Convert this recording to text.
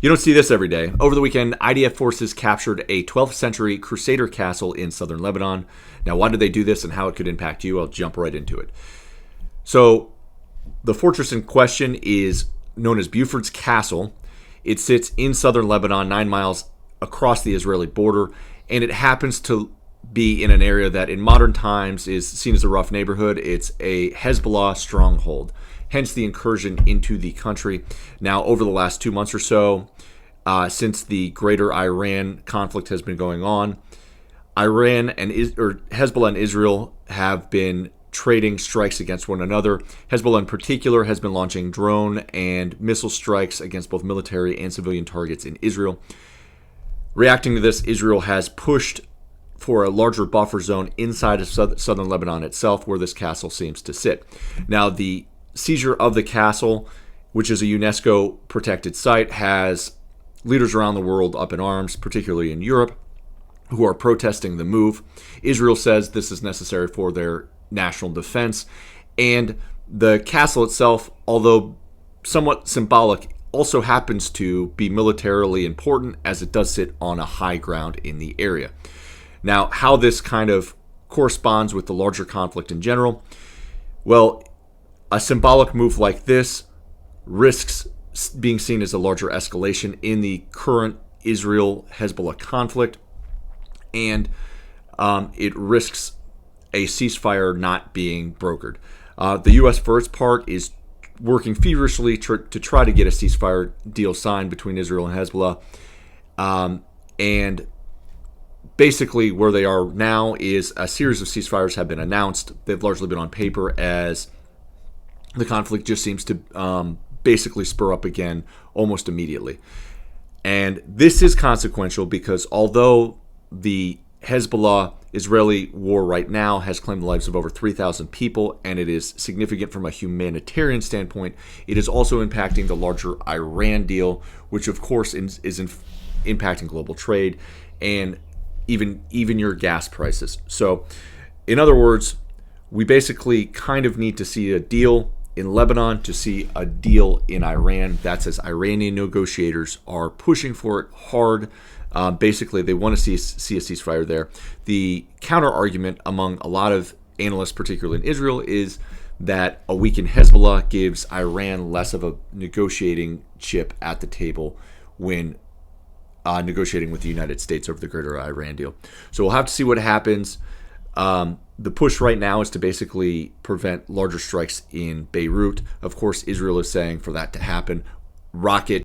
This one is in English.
You don't see this every day. Over the weekend, IDF forces captured a 12th century Crusader Castle in southern Lebanon. Now, why did they do this and how it could impact you? I'll jump right into it. So, the fortress in question is known as Beaufort's Castle. It sits in southern Lebanon, 9 miles across the Israeli border, and it happens to be in an area that in modern times is seen as a rough neighborhood. It's a Hezbollah stronghold, hence the incursion into the country. Now, over the last 2 months or so, since the greater Iran conflict has been going on, Hezbollah and Israel have been trading strikes against one another. Hezbollah in particular has been launching drone and missile strikes against both military and civilian targets in Israel. Reacting to this, Israel has pushed for a larger buffer zone inside of southern Lebanon itself, where this castle seems to sit. Now, the seizure of the castle, which is a UNESCO protected site, has leaders around the world up in arms, particularly in Europe, who are protesting the move. Israel says this is necessary for their national defense. And the castle itself, although somewhat symbolic, also happens to be militarily important, as it does sit on a high ground in the area. Now, how this kind of corresponds with the larger conflict in general, well, a symbolic move like this risks being seen as a larger escalation in the current Israel-Hezbollah conflict, and it risks a ceasefire not being brokered. The U.S., for its part, is working feverishly to try to get a ceasefire deal signed between Israel and Hezbollah. And basically where they are now is a series of ceasefires have been announced. They've largely been on paper, as the conflict just seems to basically spur up again almost immediately. And this is consequential because although the Hezbollah-Israeli war right now has claimed the lives of over 3,000 people, and it is significant from a humanitarian standpoint, it is also impacting the larger Iran deal, which of course is impacting global trade and even your gas prices. So, in other words, we basically kind of need to see a deal in Lebanon to see a deal in Iran. That's as Iranian negotiators are pushing for it hard. Basically, they want to see a ceasefire there. The counter argument among a lot of analysts, particularly in Israel, is that a weakened Hezbollah gives Iran less of a negotiating chip at the table when negotiating with the United States over the greater Iran deal. So we'll have to see what happens. The push right now is to basically prevent larger strikes in Beirut. Of course, Israel is saying for that to happen, rocket